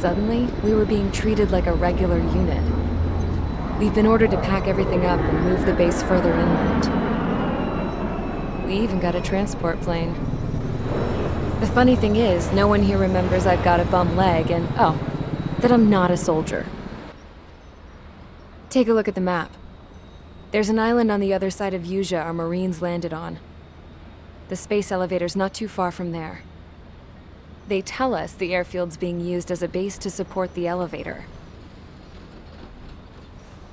Suddenly, we were being treated like a regular unit. We've been ordered to pack everything up and move the base further inland. We even got a transport plane. The funny thing is, no one here remembers I've got a bum leg and, oh, that I'm not a soldier. Take a look at the map. There's an island on the other side of Usea our Marines landed on. The space elevator's not too far from there. They tell us the airfield's being used as a base to support the elevator.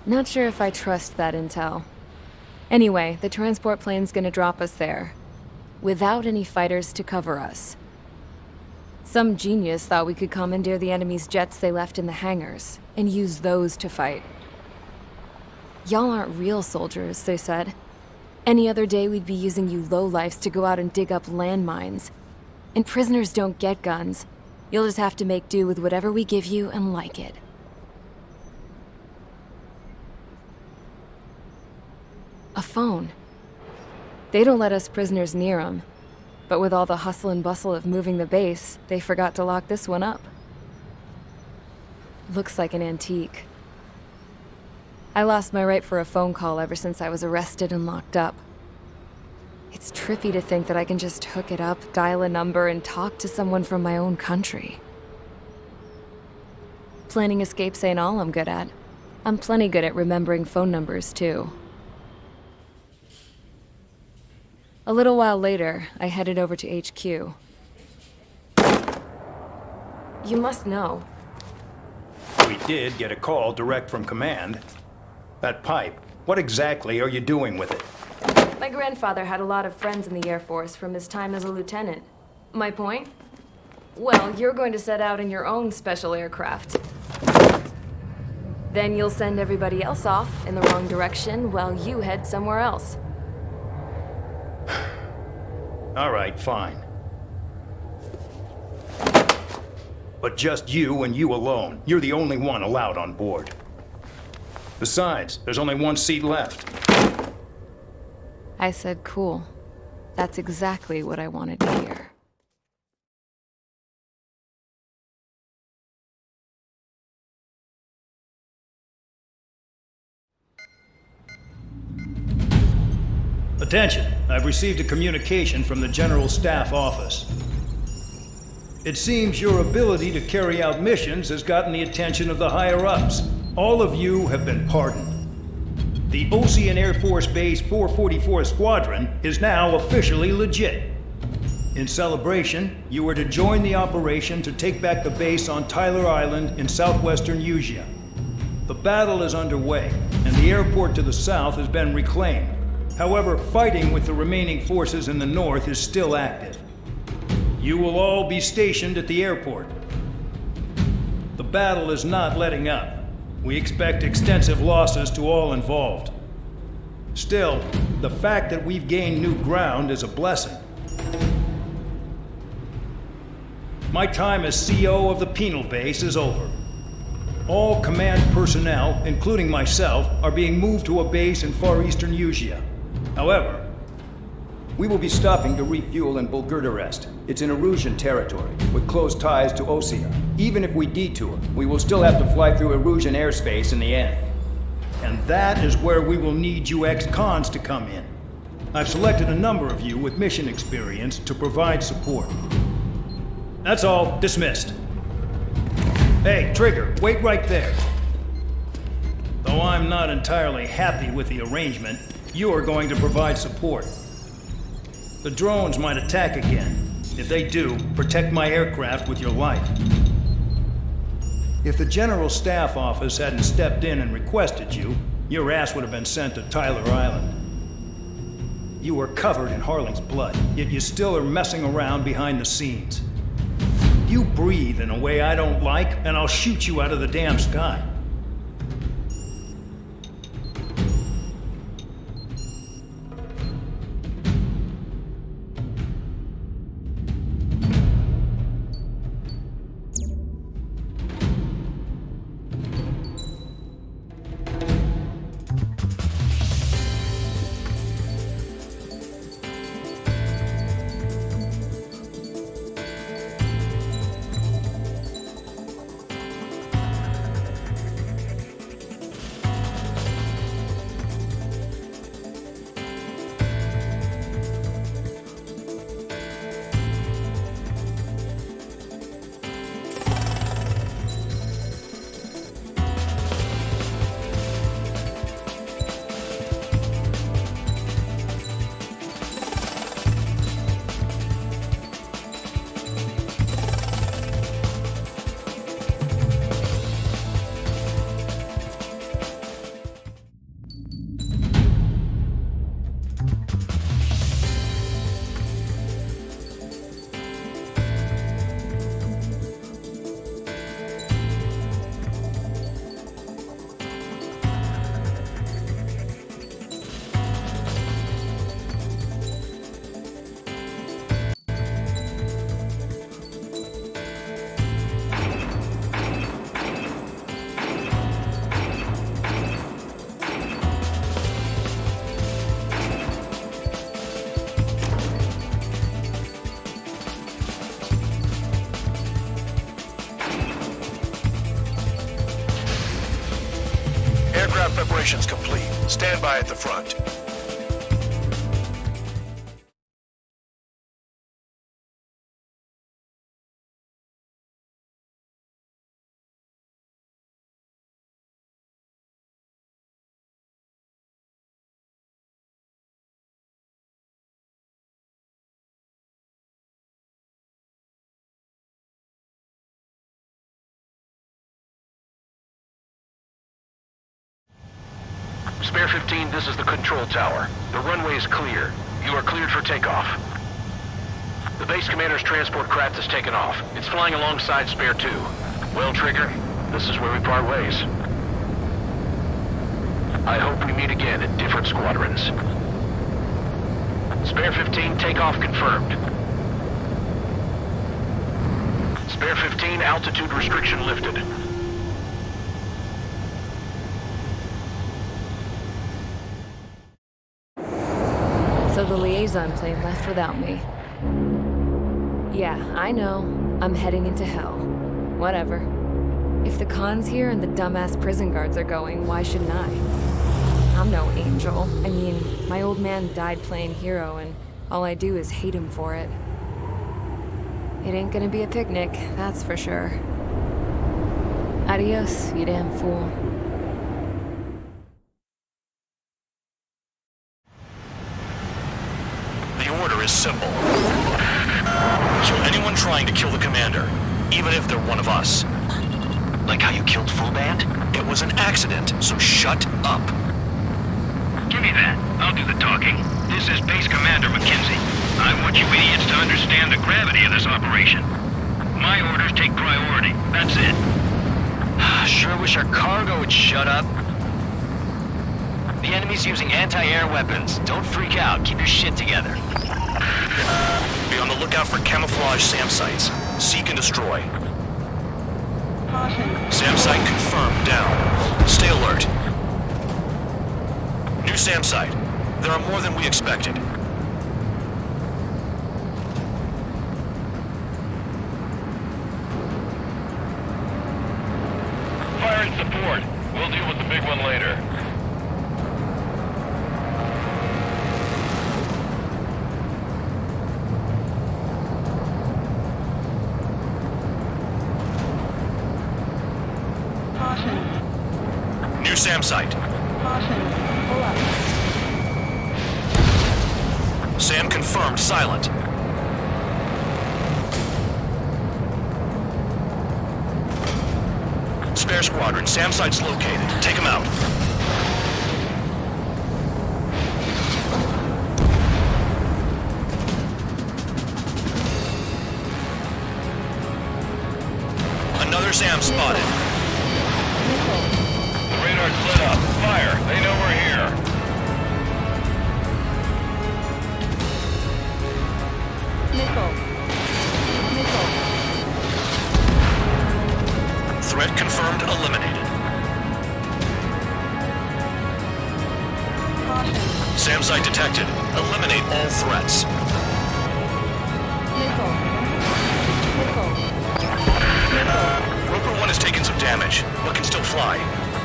Not sure if I trust that intel. Anyway, the transport plane's gonna drop us there, without any fighters to cover us. Some genius thought we could commandeer the enemy's jets they left in the hangars, and use those to fight. Y'all aren't real soldiers, they said. Any other day we'd be using you lowlifes to go out and dig up landmines. And prisoners don't get guns. You'll just have to make do with whatever we give you and like it. A phone. They don't let us prisoners near them. But with all the hustle and bustle of moving the base, they forgot to lock this one up. Looks like an antique. I lost my right for a phone call ever since I was arrested and locked up. It's trippy to think that I can just hook it up, dial a number, and talk to someone from my own country. Planning escapes ain't all I'm good at. I'm plenty good at remembering phone numbers, too. A little while later, I headed over to HQ. You must know. We did get a call direct from command. That pipe, what exactly are you doing with it? My grandfather had a lot of friends in the Air Force from his time as a lieutenant. My point? Well, you're going to set out in your own special aircraft. Then you'll send everybody else off in the wrong direction while you head somewhere else. All right, fine. But just you and you alone. You're the only one allowed on board. Besides, there's only one seat left. I said cool. That's exactly what I wanted to hear. Attention, I've received a communication from the General Staff Office. It seems your ability to carry out missions has gotten the attention of the higher-ups. All of you have been pardoned. The Ocean Air Force Base 444 Squadron is now officially legit. In celebration, you are to join the operation to take back the base on Tyler Island in southwestern Usea. The battle is underway, and the airport to the south has been reclaimed. However, fighting with the remaining forces in the north is still active. You will all be stationed at the airport. The battle is not letting up. We expect extensive losses to all involved. Still, the fact that we've gained new ground is a blessing. My time as CO of the penal base is over. All command personnel, including myself, are being moved to a base in far eastern Usea. However, we will be stopping to refuel in Bulgurdarest. It's in Erusian territory, with close ties to Osea. Even if we detour, we will still have to fly through Erusian airspace in the end. And that is where we will need you ex-cons to come in. I've selected a number of you with mission experience to provide support. That's all. Dismissed. Hey, Trigger, wait right there. Though I'm not entirely happy with the arrangement, you are going to provide support. The drones might attack again. If they do, protect my aircraft with your life. If the General Staff Office hadn't stepped in and requested you, your ass would have been sent to Tyler Island. You were covered in Harling's blood, yet you still are messing around behind the scenes. You breathe in a way I don't like, and I'll shoot you out of the damn sky. Preparations complete. Stand by at the front. Spare 15, this is the control tower. The runway is clear. You are cleared for takeoff. The base commander's transport craft has taken off. It's flying alongside Spare 2. Well, Trigger, this is where we part ways. I hope we meet again at different squadrons. Spare 15, takeoff confirmed. Spare 15, altitude restriction lifted. So the liaison plane left without me. Yeah, I know. I'm heading into hell. Whatever. If the Khan's here and the dumbass prison guards are going, why shouldn't I? I'm no angel. I mean, my old man died playing hero, and all I do is hate him for it. It ain't gonna be a picnic, that's for sure. Adios, you damn fool. The order is simple. Kill anyone trying to kill the commander, even if they're one of us. Like how you killed Full Band? It was an accident, so shut up. Give me that. I'll do the talking. This is Base Commander McKenzie. I want you idiots to understand the gravity of this operation. My orders take priority. That's it. Sure wish our cargo would shut up. The enemy's using anti-air weapons. Don't freak out. Keep your shit together. Be on the lookout for camouflage SAM sites. Seek and destroy. SAM site confirmed down. Stay alert. New SAM site. There are more than we expected. Fire and support. We'll deal with the big one later. New SAM site. SAM confirmed silent. Spare squadron, SAM site's located. Take him out. Another SAM spotted. The radar's lit up. Fire. They know we're here. Threat confirmed, eliminated. SAM site detected. Eliminate all threats. Roper 1 has taken some damage, but can still fly.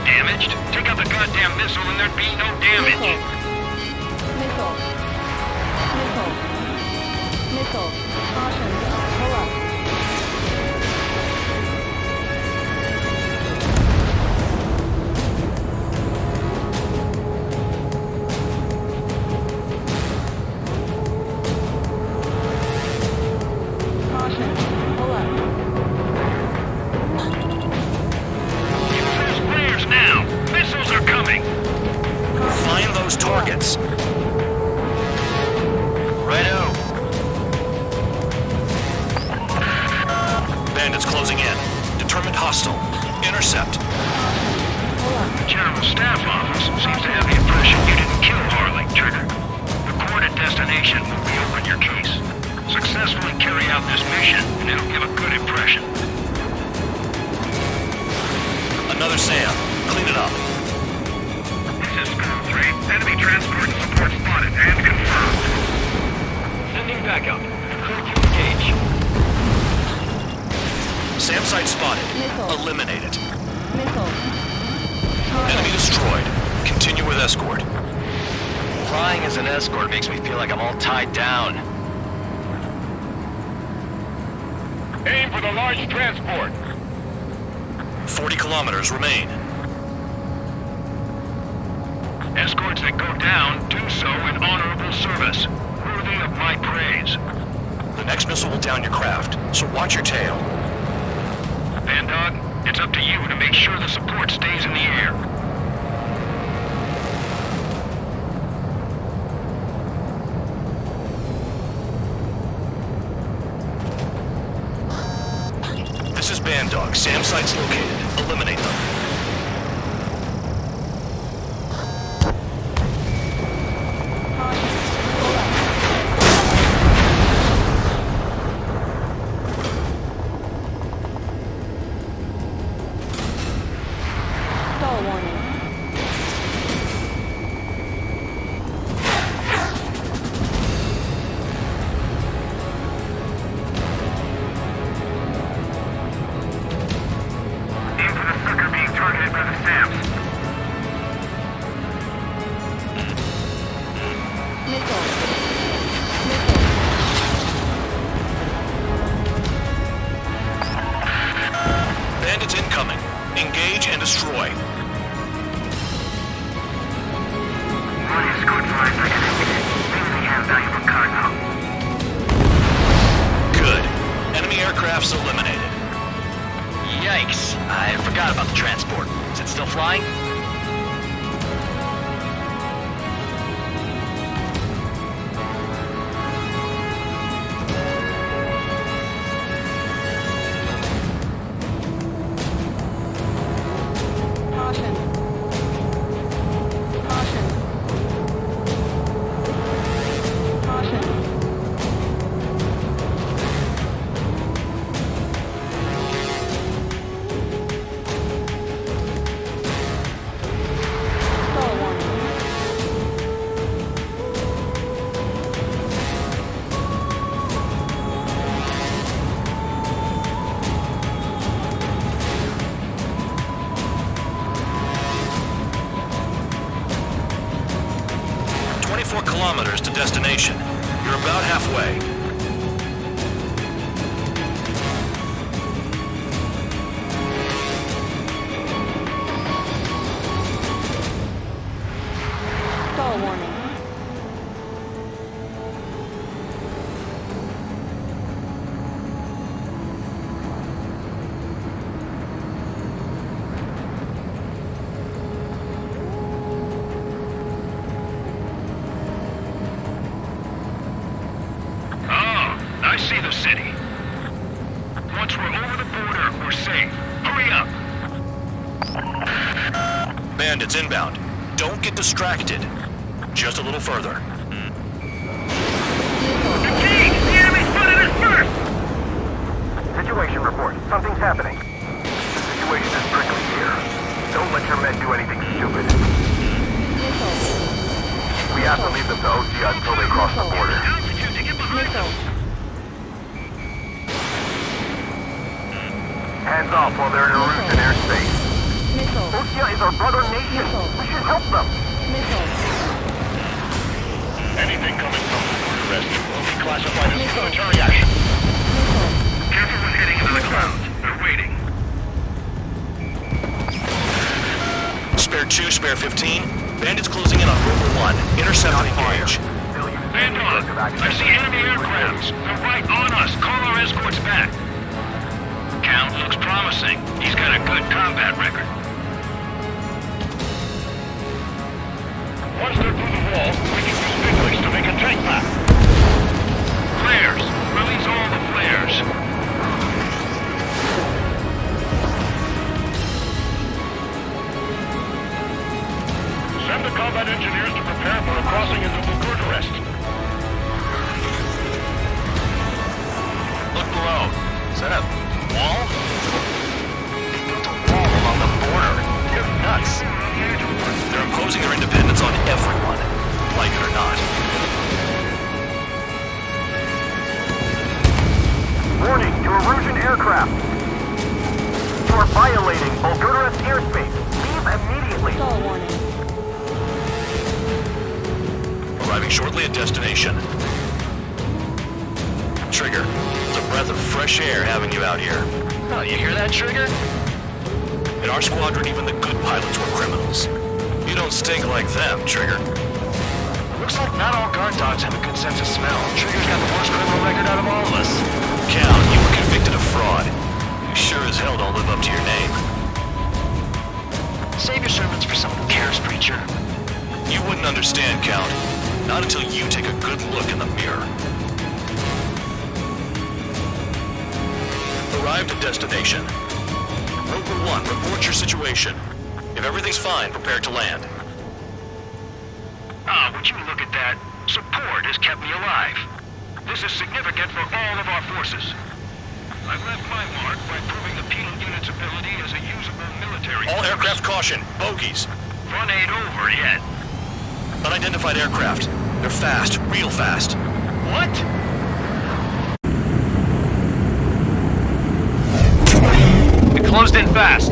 Damaged? Take out the goddamn missile and there'd be no damage. Get fast players now. Missiles are coming. Find those targets. Righto. Bandits closing in. Determined hostile. Intercept. The General Staff Office seems to have the impression you didn't kill Harley, Trigger. The coordinate destination will reopen your case. Successfully carry out this mission, and it'll give a good impression. Another SAM. Clean it up. This is Skull 3. Enemy transport support spotted and confirmed. Sending backup. Clear to engage. SAM site spotted. Eliminated. Enemy destroyed. escort. Flying as an escort makes me feel like I'm all tied down. Aim for the large transport. 40 kilometers remain. Escorts that go down do so in honorable service, worthy of my praise. The next missile will down your craft, so watch your tail. Van Dog, it's up to you to make sure the support stays in the air. This is Band Dog. SAM site's located. Eliminate them. Stall warning. Aim for the sucker being targeted by the SAMs. Missile. Bandits incoming. Engage and destroy. One escort flies like an enemy. Maybe they have valuable cargo. Good. Enemy aircraft's eliminated. Yikes. I forgot about the transport. Is it still flying? Caution. Caution. Caution. Stall warning. 24 kilometers to destination. You're about halfway. Stall warning. I see the city. Once we're over the border, we're safe. Hurry up! Bandits inbound. Don't get distracted. Just a little further. Engage! The enemy spotted us first! Situation report. Something's happening. The situation is strictly here. Don't let your men do anything stupid. We have to leave them to OC until they cross the border. Altitude to get behind them! Hands off while they're in Erusian airspace. Missile. Ocia is our brother nation. We should help them. Missile. Anything coming from the border rest will be classified as military action. Careful when heading into the clouds. They're waiting. Spare 2, spare 15. Bandits closing in on Rover 1. Intercept and engage. Van Dog, I see enemy aircrafts. They're right on us. Call our escorts back. Count looks promising. He's got a good combat record. Once they're through the wall, we can use Bigwigs to make a tank back. Flares. Release all the flares. Send the combat engineers to prepare for a crossing into Bucharest. Look below. Is that a wall? They built a wall along the border. You're nuts. They're imposing their independence on everyone, like it or not. Warning to Erusian aircraft. You are violating Bulgarian airspace. Leave immediately. Stall warning. arriving shortly at destination. Trigger, it's a breath of fresh air having you out here. Oh, you hear that, Trigger? In our squadron, even the good pilots were criminals. You don't stink like them, Trigger. Looks like not all guard dogs have a good sense of smell. Trigger's got the worst criminal record out of all of us. Cal, you were convicted of fraud. You sure as hell don't live up to your name. Save your sermons for someone who cares, preacher. You wouldn't understand, Count. Not until you take a good look in the mirror. Arrived at destination. Roper 1, report your situation. If everything's fine, prepare to land. Ah, would you look at that? Support has kept me alive. This is significant for all of our forces. I've left my mark by proving the penal unit's ability as a usable military All force. aircraft caution, bogies. Run ain't over yet. Unidentified aircraft. They're fast, real fast. What? We closed in fast.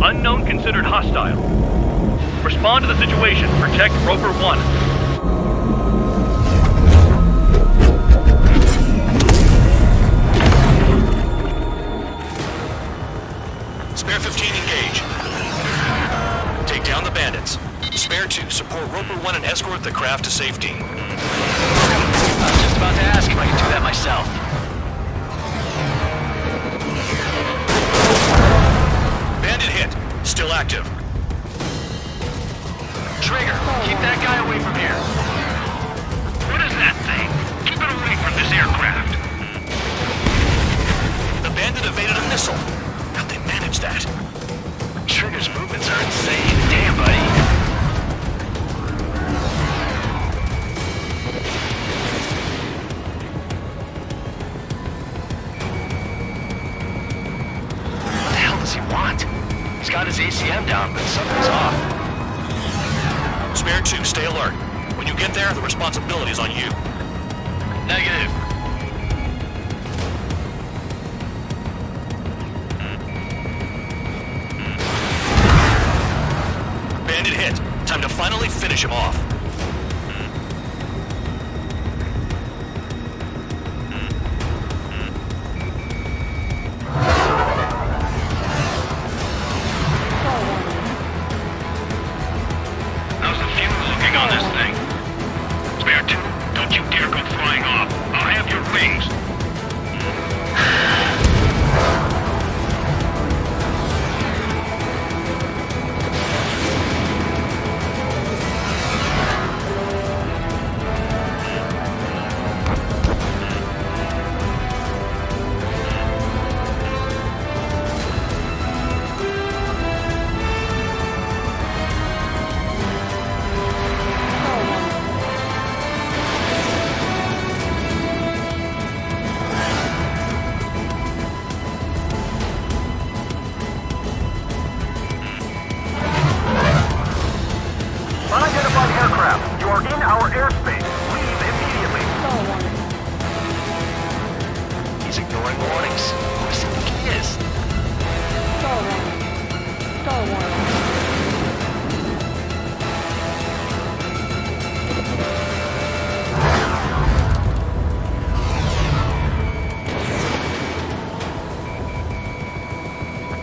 Unknown considered hostile. Respond to the situation. Protect Roper 1. Spare 15, engage. Take down the bandits. Spare 2, support Roper 1 and escort the craft to safety. I was just about to ask if I could do that myself. Bandit hit. Still active. Trigger, keep that guy away from here. What is that thing? Keep it away from this aircraft. The bandit evaded a missile. How'd they manage that? Trigger's movements are insane. Damn, buddy. What the hell does he want? He's got his ACM down, but something's off. Spare 2, stay alert. When you get there, the responsibility is on you. Negative. Bandit hit. Time to finally finish him off. How's the fuel looking on this thing? Spare 2, don't you dare go flying off. I'll have your wings. Unidentified aircraft, you are in our airspace. Leave immediately. He's ignoring warnings. Who does he think he is?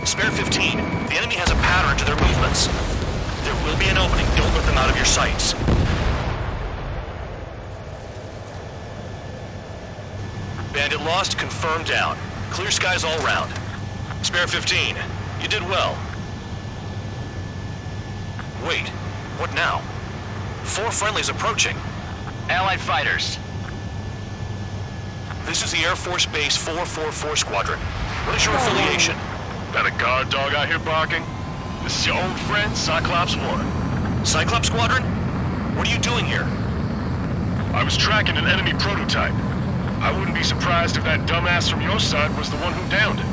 Spare 15, the enemy has a pattern to their movements. There will be an opening. Don't let them out of your sights. Bandit lost, confirmed down. Clear skies all round. Spare 15, you did well. Wait, what now? 4 friendlies approaching. Allied fighters. This is the Air Force Base 444 Squadron. What is your affiliation? Got a guard dog out here barking? This is your old friend, Cyclops 1. Cyclops Squadron? What are you doing here? I was tracking an enemy prototype. I wouldn't be surprised if that dumbass from your side was the one who downed it.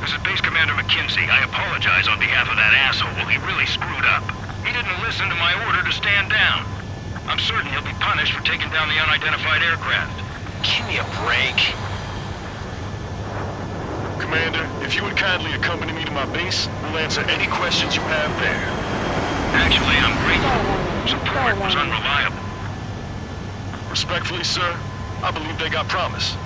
This is Base Commander McKinsey. I apologize on behalf of that asshole. He really screwed up. He didn't listen to my order to stand down. I'm certain he'll be punished for taking down the unidentified aircraft. Give me a break. Commander. If you would kindly accompany me to my base, we'll answer any questions you have there. Actually, I'm grateful. Support was unreliable. Respectfully, sir, I believe they got promise.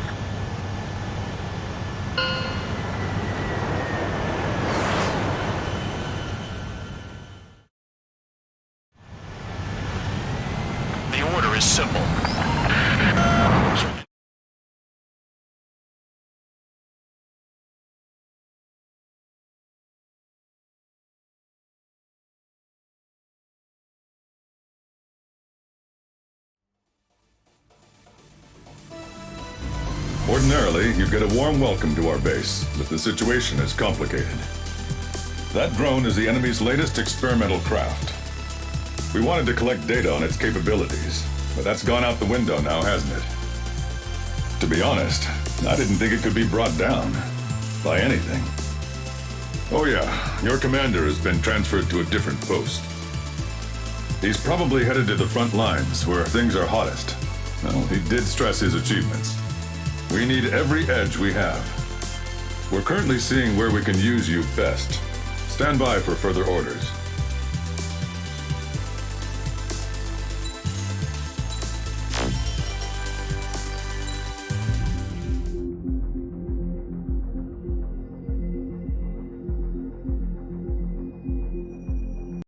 The order is simple. Ordinarily, you'd get a warm welcome to our base, but the situation is complicated. That drone is the enemy's latest experimental craft. We wanted to collect data on its capabilities, but that's gone out the window now, hasn't it? To be honest, I didn't think it could be brought down by anything. Oh yeah, your commander has been transferred to a different post. He's probably headed to the front lines, where things are hottest. Well, he did stress his achievements. We need every edge we have. We're currently seeing where we can use you best. Stand by for further orders.